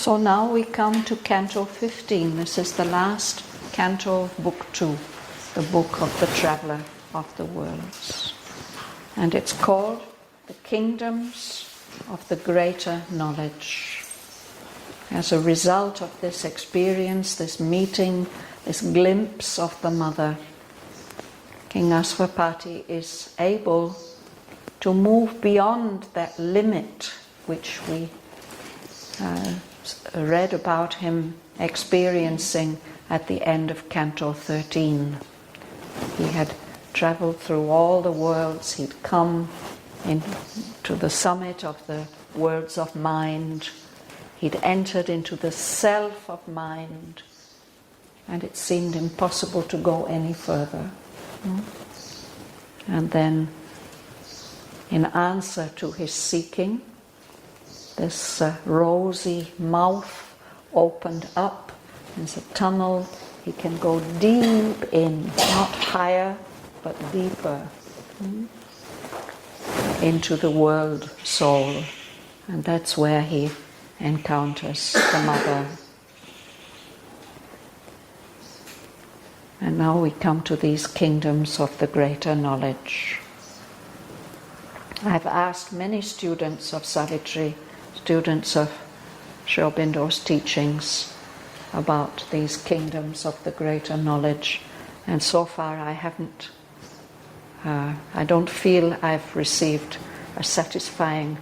So now we come to Canto 15. This is the last canto of Book 2, the book of the Traveller of the Worlds. And it's called The Kingdoms of the Greater Knowledge. As a result of this experience, this meeting, this glimpse of the Mother, King Ashwapati is able to move beyond that limit which we read about him experiencing at the end of Canto 13. He had travelled through all the worlds, he'd come to the summit of the worlds of mind, he'd entered into the self of mind, and it seemed impossible to go any further. And then, in answer to his seeking, this rosy mouth opened up. There's a tunnel. He can go deep in, not higher, but deeper, into the world soul. And that's where he encounters the Mother. And now we come to these kingdoms of the greater knowledge. I've asked many students of Savitri, students of Sri Aurobindo's teachings, about these kingdoms of the greater knowledge, and so far I don't feel I've received a satisfying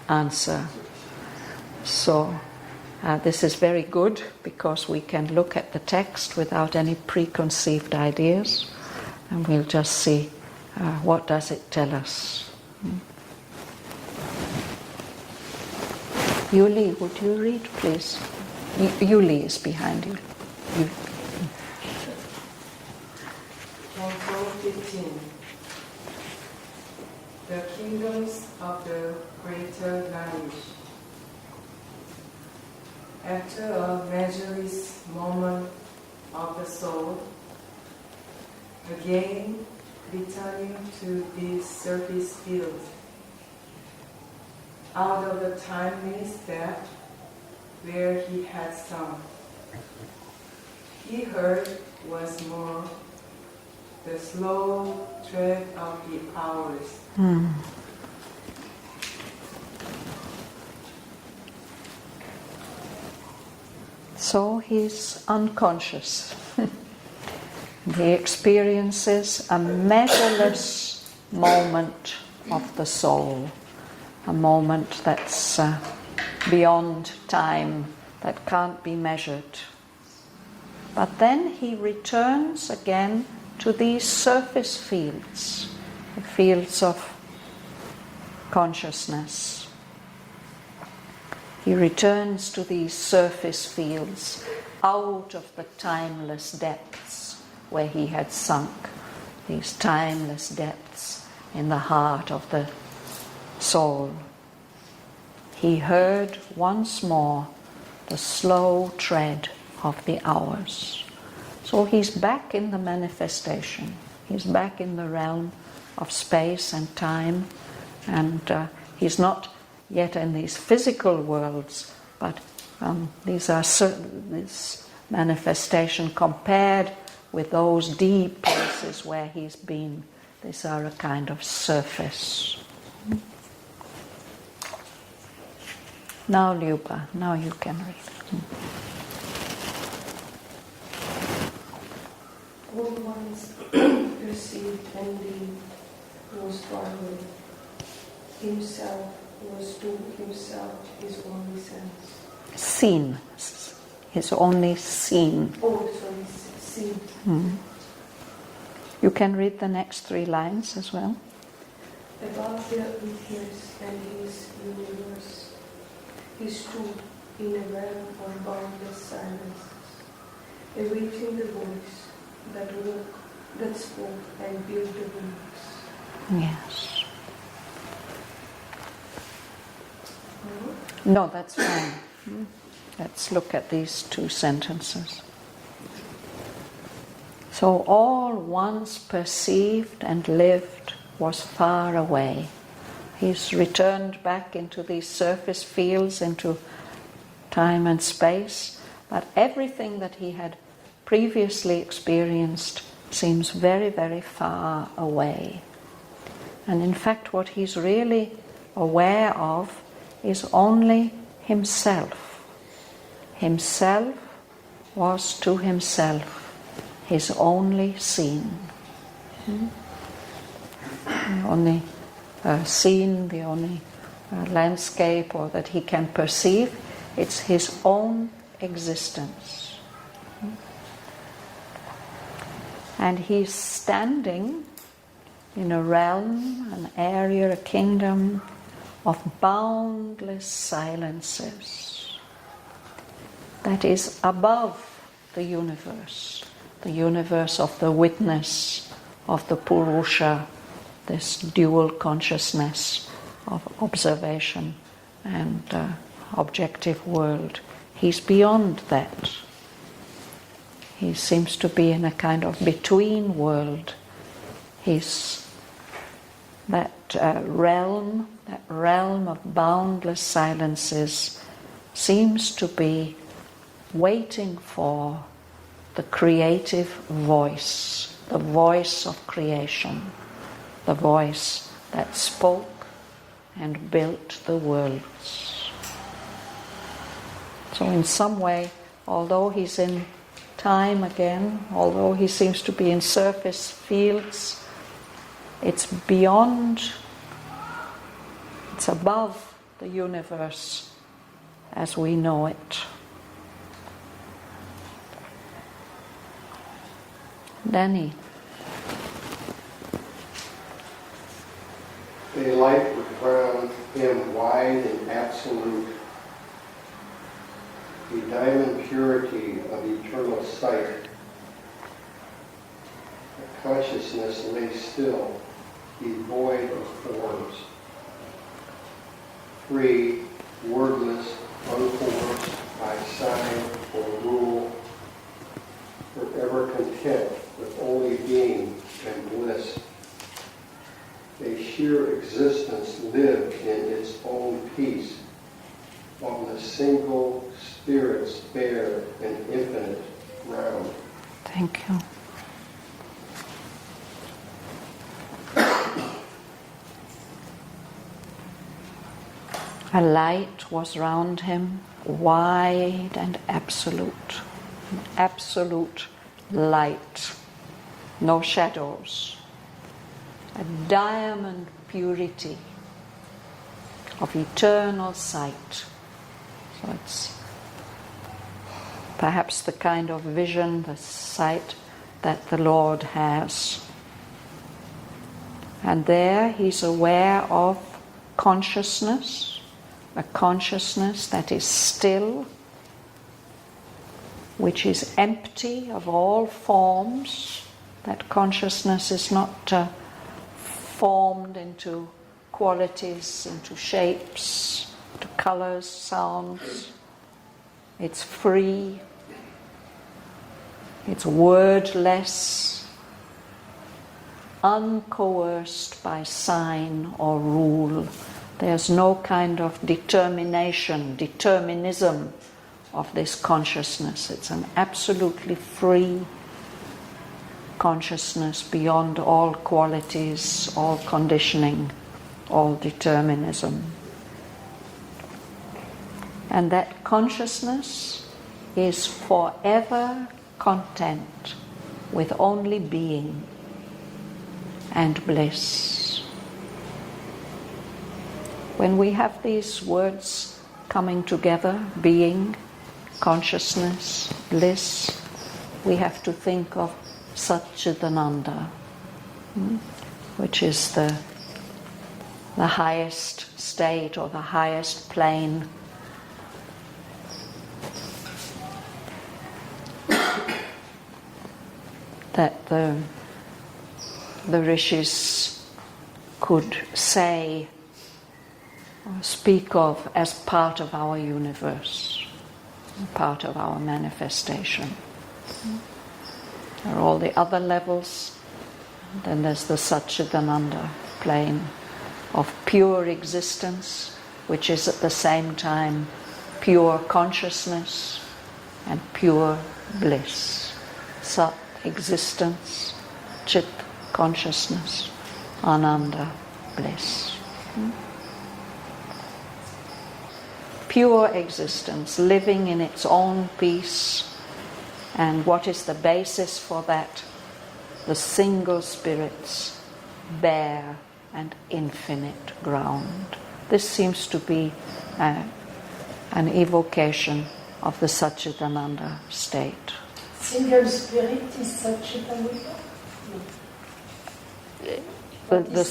answer. So this is very good, because we can look at the text without any preconceived ideas, and we'll just see what does it tell us. Yuli, would you read, please? Yuli is behind you. Canto 15. The Kingdoms of the Greater Knowledge. After a measureless moment of the soul, again returning to the surface field, out of the timeless depth where he had sung, he heard once more the slow tread of the hours. So he's unconscious. He experiences a measureless moment of the soul, a moment that's beyond time, that can't be measured. But then he returns again to these surface fields, the fields of consciousness. He returns to these surface fields out of the timeless depths where he had sunk, these timeless depths in the heart of the soul. He heard once more the slow tread of the hours. So he's back in the manifestation. He's back in the realm of space and time, and he's not yet in these physical worlds, but this manifestation compared with those deep places where he's been, these are a kind of surface. Now, Lyuba, now you can read. All ones perceived and lived was barley. Himself was to himself his only sense. Seen, his only seen. Oh, sorry, seen. You can read the next 3 lines as well. Above the ethers and his universe, he stood in a realm of boundless silences, awaiting the voice that spoke and built the wings. Yes. No, that's fine. Let's look at these 2 sentences. So all once perceived and lived was far away. He's returned back into these surface fields, into time and space, but everything that he had previously experienced seems very, very far away. And in fact, what he's really aware of is only himself. Himself was to himself his only scene. The only scene, the only landscape or that he can perceive, it's his own existence. And he's standing in a realm, an area, a kingdom of boundless silences that is above the universe of the witness, of the Purusha, this dual consciousness of observation and objective world. He's beyond that. He seems to be in a kind of between world. He's that realm of boundless silences seems to be waiting for the creative voice, the voice of creation, the voice that spoke and built the worlds. So in some way, although he's in time again, although he seems to be in surface fields, it's beyond, it's above the universe as we know it. Danny. A light would crown him wide and absolute, the diamond purity of eternal sight. A consciousness lay still, devoid of forms. Free, wordless, uncoerced by sign or rule, forever content with only being and bliss. A sheer existence lived in its own peace, while the single spirits bear an infinite round. Thank you. A light was round him, wide and absolute. An absolute light, no shadows. A diamond purity of eternal sight. So it's perhaps the kind of vision, the sight that the Lord has. And there he's aware of consciousness, a consciousness that is still, which is empty of all forms. That consciousness is not formed into qualities, into shapes, to colors, sounds. It's free. It's wordless, uncoerced by sign or rule. There's no kind of determinism of this consciousness. It's an absolutely free consciousness beyond all qualities, all conditioning, all determinism. And that consciousness is forever content with only being and bliss. When we have these words coming together, being, consciousness, bliss, we have to think of Satchidananda, which is the highest state or the highest plane. That the rishis could say or speak of as part of our universe, part of our manifestation. There are all the other levels. Then there's the Satchidananda plane of pure existence, which is at the same time pure consciousness and pure bliss. Sat, existence, Chit, consciousness, Ananda, bliss. Pure existence, living in its own peace. And what is the basis for that? The single spirit's bare and infinite ground. This seems to be an evocation of the Satchitananda state. Single spirit is Satchitananda? The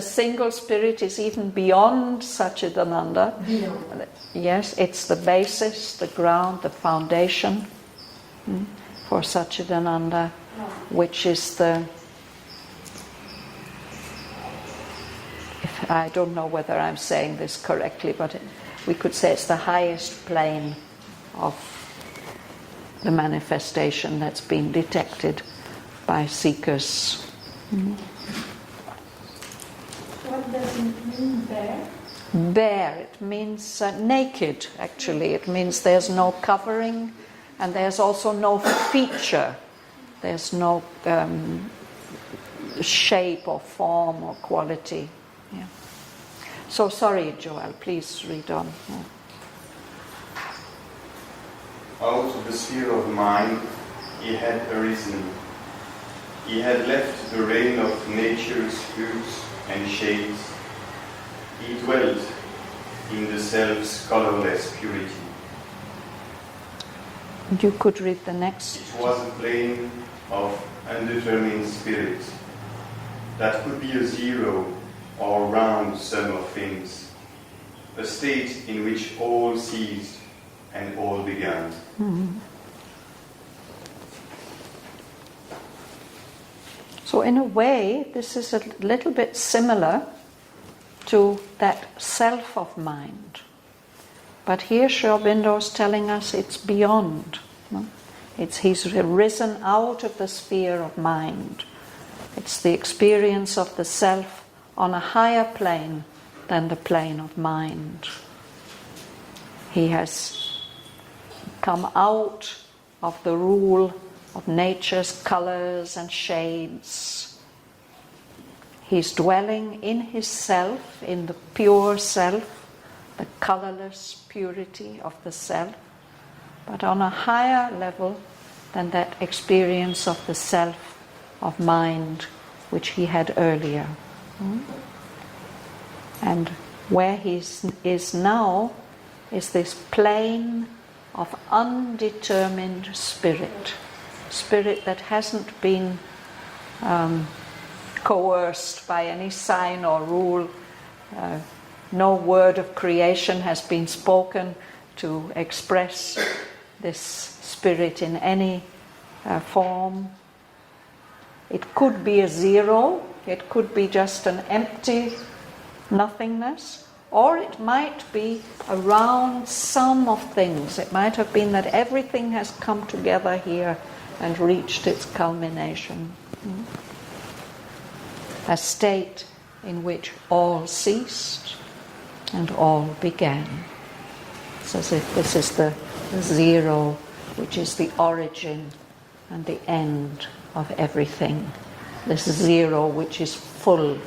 single spirit is even beyond Satchitananda. Beyond. Yes, it's the basis, the ground, the foundation for Satchitananda, which is I don't know whether I'm saying this correctly, but we could say it's the highest plane of the manifestation that's been detected by seekers. What does it mean bare? Bare, it means naked, actually. It means there's no covering and there's also no feature. There's no shape or form or quality. Yeah. So sorry, Joel, please read on. Yeah. Out of the sphere of mind he had arisen. He had left the reign of nature's hues and shades. He dwelt in the self's colorless purity. You could read the next. It was a plane of undetermined spirit that could be a zero or round sum of things, a state in which all ceased and all began. So in a way, this is a little bit similar to that self of mind. But here Sri Aurobindo is telling us it's beyond. No? He's risen out of the sphere of mind. It's the experience of the self on a higher plane than the plane of mind. He has come out of the rule of nature's colors and shades. He's dwelling in his self, in the pure self, the colorless purity of the self, but on a higher level than that experience of the self of mind which he had earlier. And where he is now is this plane of undetermined spirit that hasn't been coerced by any sign or rule. No word of creation has been spoken to express this spirit in any form. It could be a zero, it could be just an empty nothingness, or it might be a round sum of things. It might have been that everything has come together here and reached its culmination. A state in which all ceased and all began. It's as if this is the zero, which is the origin and the end of everything. This zero which is full,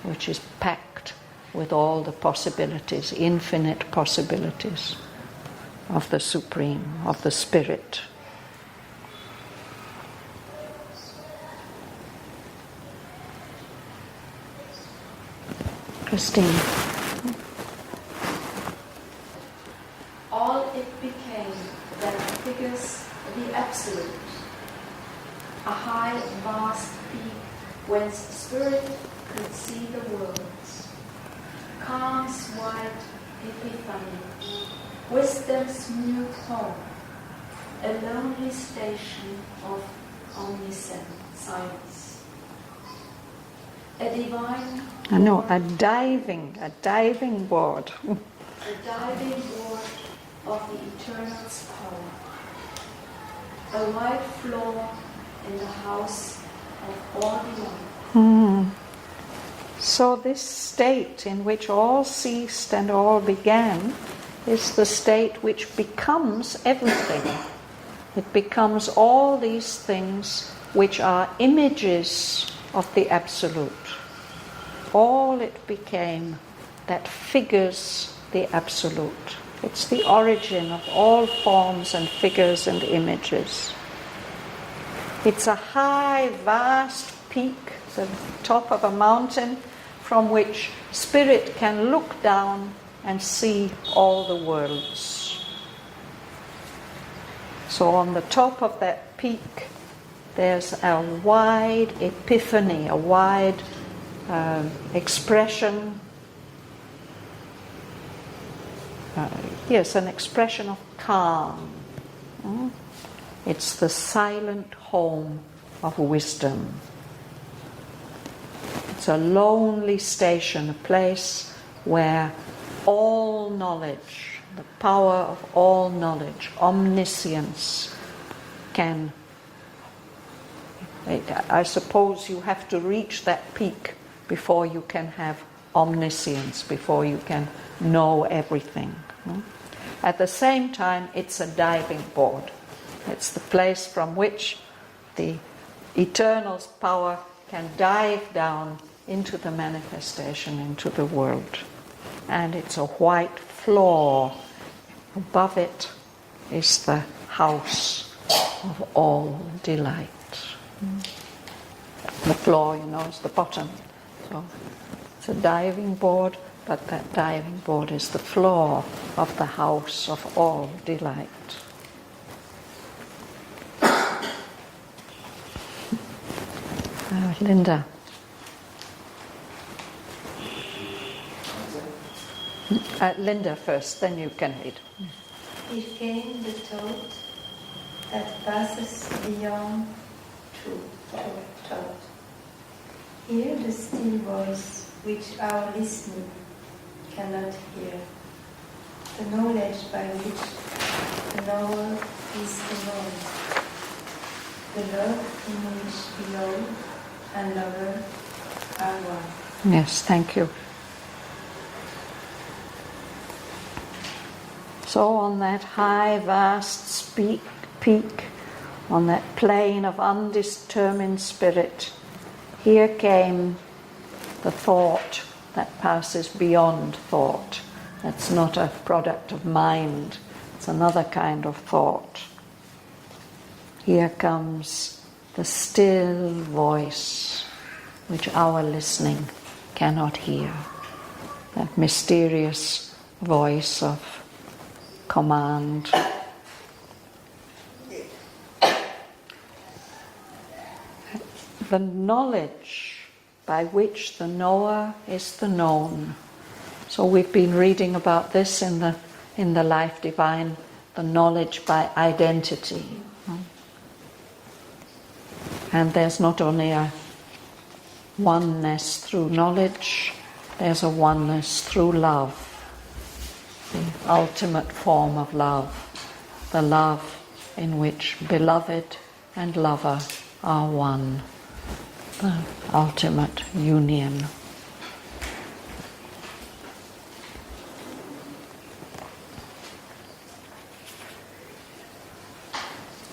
which is packed with all the possibilities, infinite possibilities of the Supreme, of the Spirit. Christine. All it became that figures the Absolute, a high, vast peak whence spirit could see the worlds. Calm's white epiphany, wisdom's mute home, a lonely station of omniscient silence. A divine A diving board. a diving board of the Eternal's power. A white floor in the house of all the light. So this state in which all ceased and all began is the state which becomes everything. It becomes all these things which are images of the Absolute. All it became that figures the Absolute. It's the origin of all forms and figures and images. It's a high, vast peak, the top of a mountain, from which spirit can look down and see all the worlds. So on the top of that peak, there's a wide epiphany, a wide expression. An expression of calm. It's the silent home of wisdom. It's a lonely station, a place where all knowledge, the power of all knowledge, omniscience, can... I suppose you have to reach that peak before you can have omniscience, before you can know everything. At the same time, it's a diving board. It's the place from which the Eternal's power can dive down into the manifestation, into the world. And it's a white floor. Above it is the house of all delight. The floor, is the bottom. So it's a diving board, but that diving board is the floor of the house of all delight. Linda. Linda first, then you can read. It came the thought that passes beyond thought. Hear the still voice which our listening cannot hear. The knowledge by which the knower is the known. The love in which below and lover are one. Yes, thank you. So on that high, vast peak, on that plane of undetermined spirit, here came the thought that passes beyond thought. That's not a product of mind, it's another kind of thought. Here comes the still voice which our listening cannot hear. That mysterious voice of command. The knowledge by which the knower is the known. So we've been reading about this in the Life Divine, the knowledge by identity. And there's not only a oneness through knowledge, there's a oneness through love, the ultimate form of love, the love in which beloved and lover are one, the ultimate union.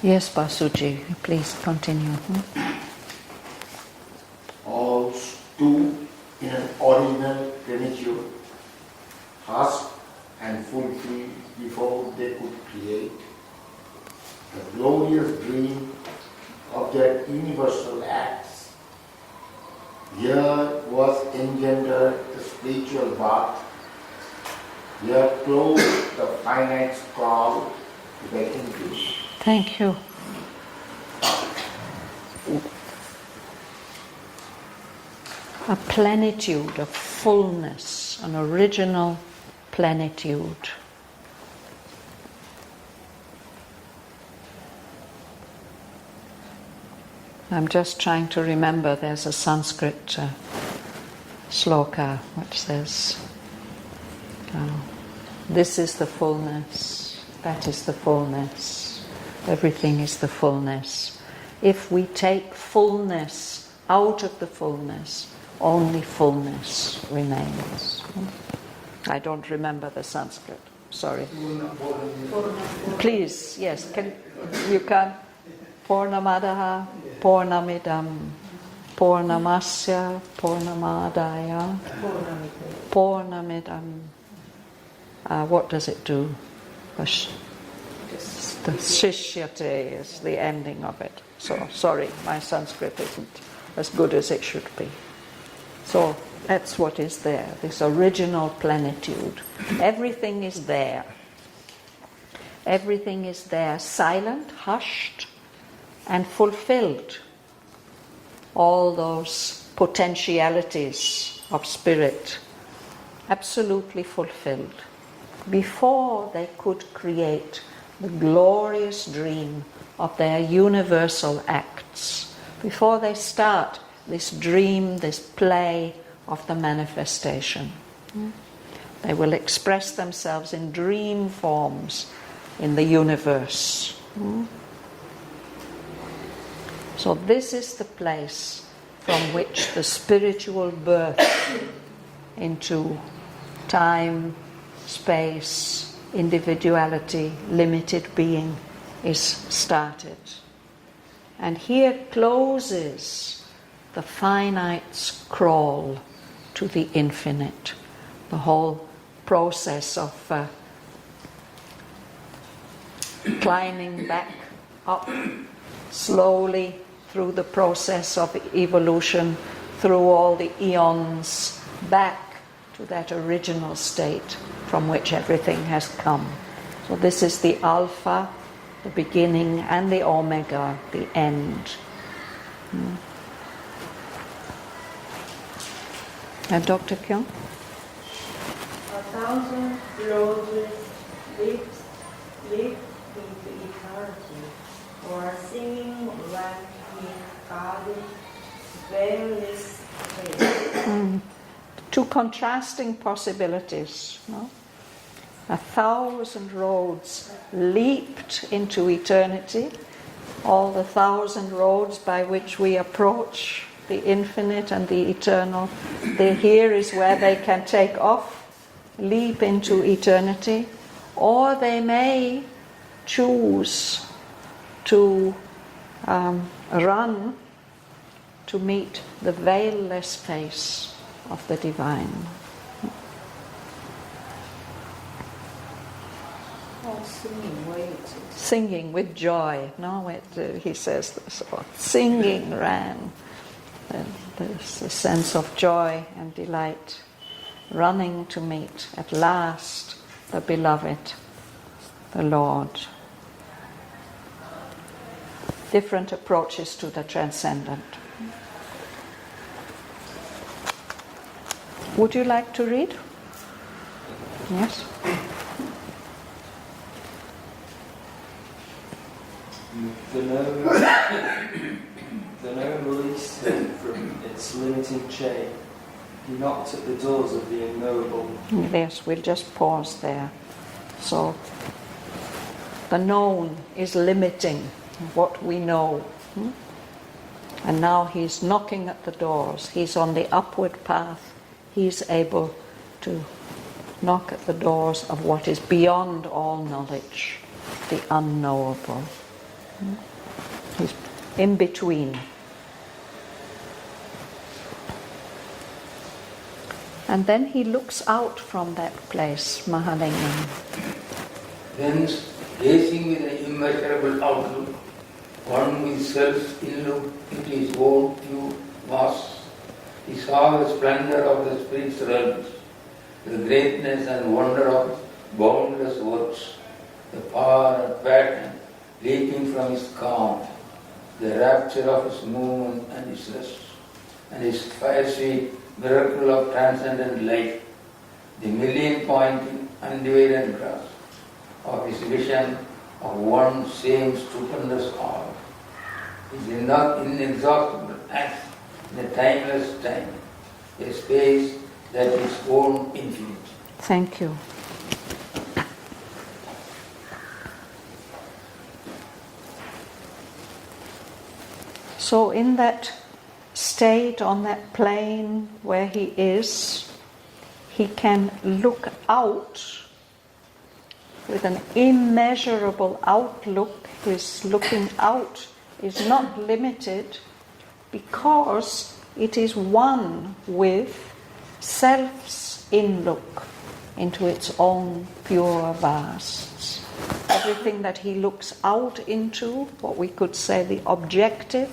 Yes, Basuji, please continue. All stood in an original plenitude, hushed and fulfilled before they could create. The glorious dream of their universal acts. Here was engendered the spiritual birth. Here closed the finite call to the English. Thank you. A plenitude, a fullness, an original plenitude. I'm just trying to remember, there's a Sanskrit sloka which says, this is the fullness, that is the fullness, everything is the fullness. If we take fullness out of the fullness, only fullness remains. I don't remember the Sanskrit, sorry. Please, yes, you can. Purnamadaha, Purnamidam, Purnamasya, Purnamadaya, Purnamidam. What does it do? The Shishyate is the ending of it. So, sorry, my Sanskrit isn't as good as it should be. So, that's what is there, this original plenitude. Everything is there. Everything is there, silent, hushed, and fulfilled. All those potentialities of spirit, absolutely fulfilled. Before they could create the glorious dream of their universal acts, before they start this dream, this play of the manifestation. They will express themselves in dream forms in the universe. So this is the place from which the spiritual birth into time, space, individuality, limited being is started. And here closes the finite's crawl to the infinite, the whole process of climbing back up slowly through the process of evolution, through all the eons, back to that original state from which everything has come. So this is the Alpha, the beginning, and the Omega, the end. And Dr. Kyung? 1,000 roses lift into eternity, or singing when he guarded veilless face. Two contrasting possibilities. No? 1,000 roads leaped into eternity, all the 1,000 roads by which we approach the infinite and the eternal. Here is where they can take off, leap into eternity, or they may choose to run to meet the veilless face of the divine. Singing with joy. No, he says this. Singing ran. There's a sense of joy and delight, running to meet at last the beloved, the Lord. Different approaches to the transcendent. Would you like to read? Yes? The known released him from its limiting chain. He knocked at the doors of the unknowable. Yes, we'll just pause there. So, the known is limiting what we know. And now he's knocking at the doors. He's on the upward path. He's able to knock at the doors of what is beyond all knowledge, the unknowable. He's in between. And then he looks out from that place, Mahalingam. Thence, gazing with an immeasurable outlook, one with self-in look into his own pure vast, he saw the splendor of the spirit's realms, the greatness and wonder of boundless works, the power and pattern leaping from his calm, the rapture of his movement and his rest, and his fire-sweet miracle of transcendent life, the million-pointing undivided grasp of his vision of one same stupendous all, his inexhaustible acts in a timeless time, a space that is own infinite. Thank you. So in that state, on that plane where he is, he can look out with an immeasurable outlook. His looking out is not limited because it is one with self's inlook into its own pure vasts. Everything that he looks out into, what we could say the objective,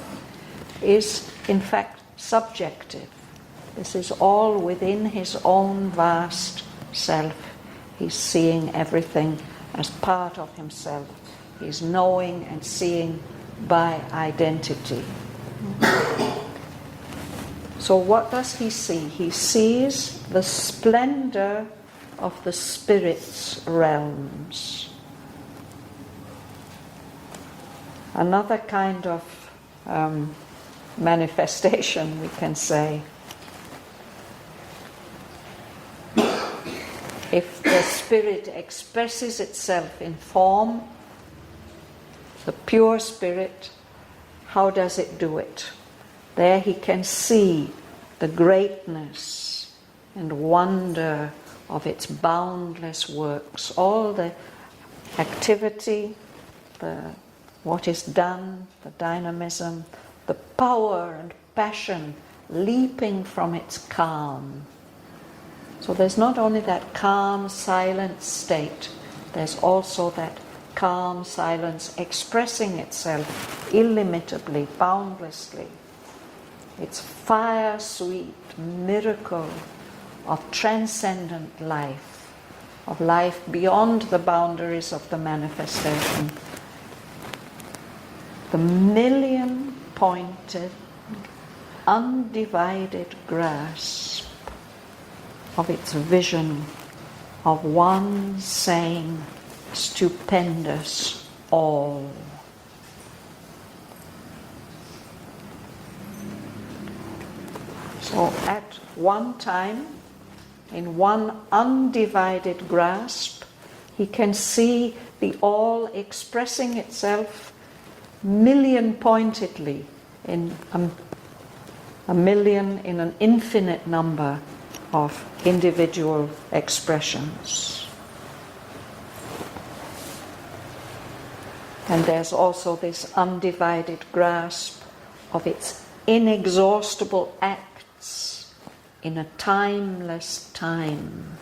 is in fact subjective. This is all within his own vast self. He's seeing everything as part of himself. He's knowing and seeing by identity. So what does he see? He sees the splendor of the spirit's realms. Another kind of manifestation, we can say. If the spirit expresses itself in form, the pure spirit, how does it do it? There he can see the greatness and wonder of its boundless works, all the activity, what is done, the dynamism, the power and passion leaping from its calm. So there's not only that calm, silent state, there's also that calm silence expressing itself illimitably, boundlessly. It's fire-sweet miracle of transcendent life, of life beyond the boundaries of the manifestation. The million-pointed, undivided grasp of its vision of one same stupendous all. So at one time, in one undivided grasp, he can see the all expressing itself million-pointedly in a million, in an infinite number of individual expressions. And there's also this undivided grasp of its inexhaustible acts in a timeless time.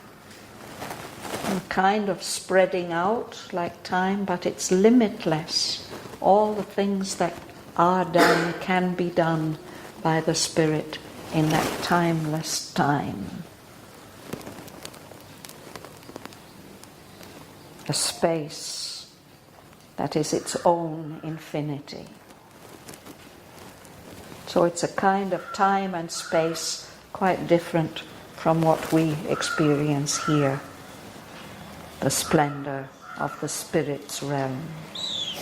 A kind of spreading out like time, but it's limitless. All the things that are done can be done by the Spirit in that timeless time. A space that is its own infinity. So it's a kind of time and space quite different from what we experience here. The splendor of the Spirit's realms.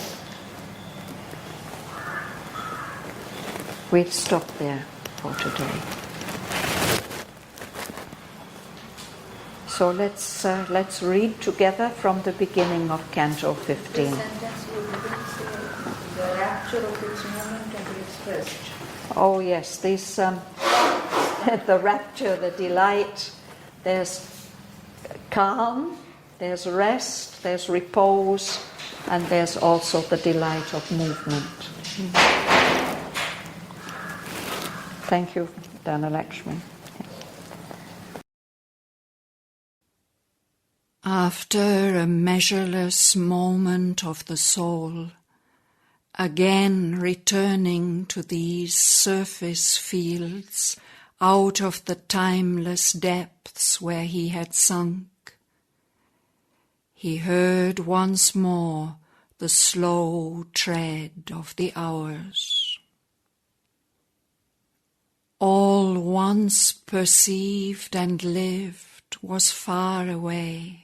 We'll stop there for today. So let's read together from the beginning of Canto 15. The sentence you didn't say, the rapture of its moment can be expressed. Oh yes, these the rapture, the delight. There's calm, there's rest, there's repose, and there's also the delight of movement. Thank you, Dhanalakshmi. After a measureless moment of the soul, again returning to these surface fields out of the timeless depths where he had sunk, he heard once more the slow tread of the hours. All once perceived and lived was far away.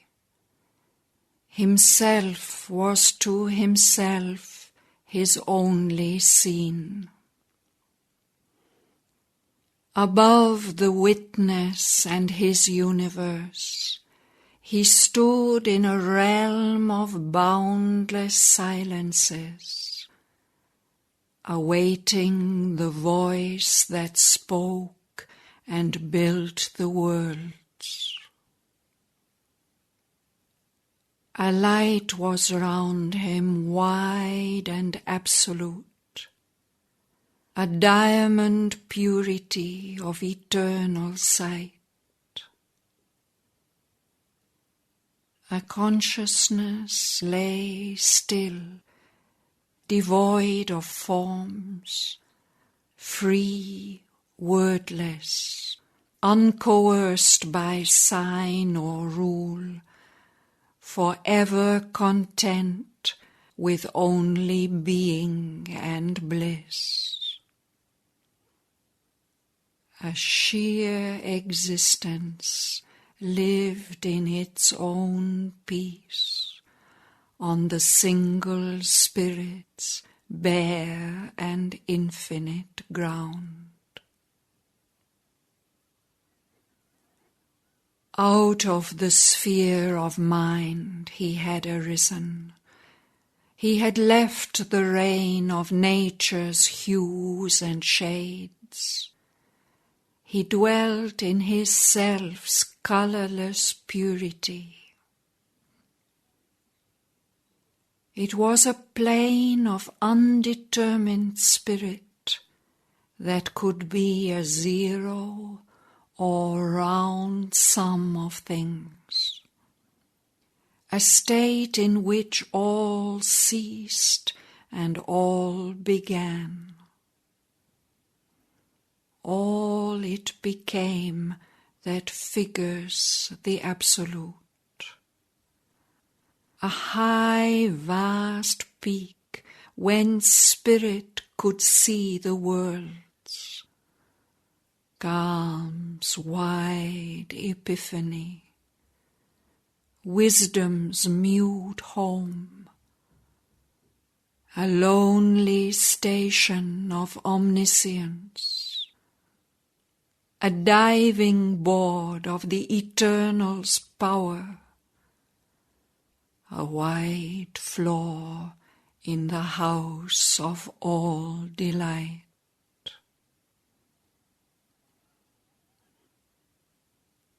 Himself was to himself his only seen. Above the witness and his universe, he stood in a realm of boundless silences, awaiting the voice that spoke and built the worlds. A light was round him, wide and absolute, a diamond purity of eternal sight. A consciousness lay still, devoid of forms, free, wordless, uncoerced by sign or rule, forever content with only being and bliss. A sheer existence lived in its own peace, on the single Spirit's bare and infinite ground. Out of the sphere of mind he had arisen. He had left the reign of nature's hues and shades. He dwelt in his self's colourless purity. It was a plane of undetermined spirit that could be a zero or round sum of things, a state in which all ceased and all began. All it became that figures the Absolute. A high, vast peak whence spirit could see the worlds. Calm's wide epiphany, wisdom's mute home, a lonely station of omniscience, a diving board of the Eternal's power, a wide floor in the house of all delight.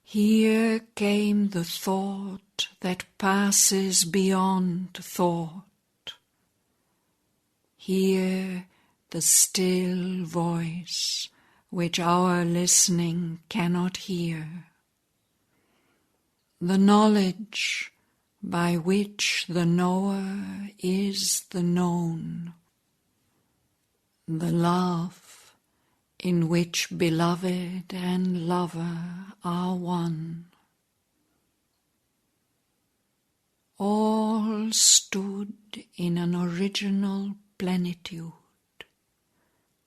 Here came the thought that passes beyond thought. Here the still voice which our listening cannot hear. The knowledge by which the knower is the known. The love in which beloved and lover are one. All stood in an original plenitude,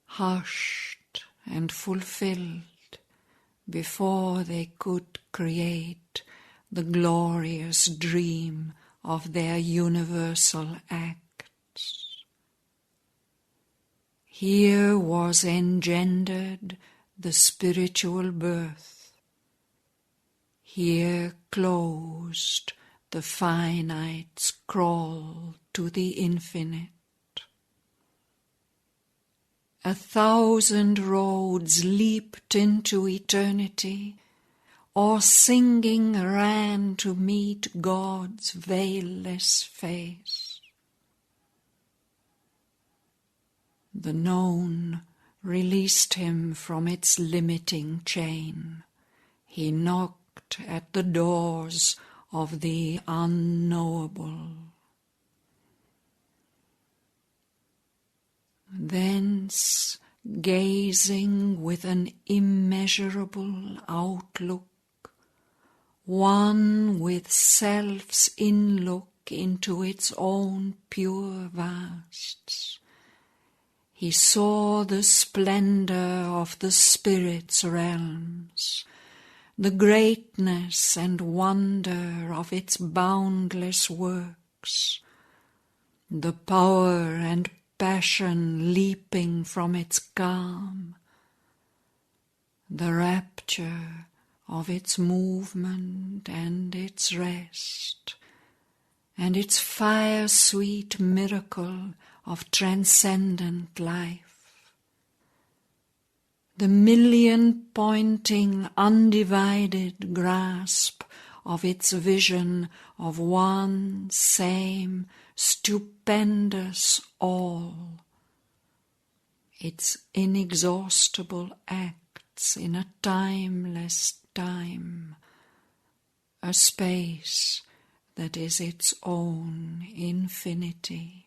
hushed and fulfilled before they could create the glorious dream of their universal acts. Here was engendered the spiritual birth. Here closed the finite's crawl to the infinite. 1,000 roads leaped into eternity, or singing ran to meet God's veilless face. The known released him from its limiting chain. He knocked at the doors of the unknowable. Thence, gazing with an immeasurable outlook, one with self's inlook into its own pure vasts, he saw the splendor of the Spirit's realms, the greatness and wonder of its boundless works, the power and passion leaping from its calm, the rapture of its movement and its rest, and its fire-sweet miracle of transcendent life. The million-pointing, undivided grasp of its vision of one same stupendous all, its inexhaustible acts in a timeless time, a space that is its own infinity.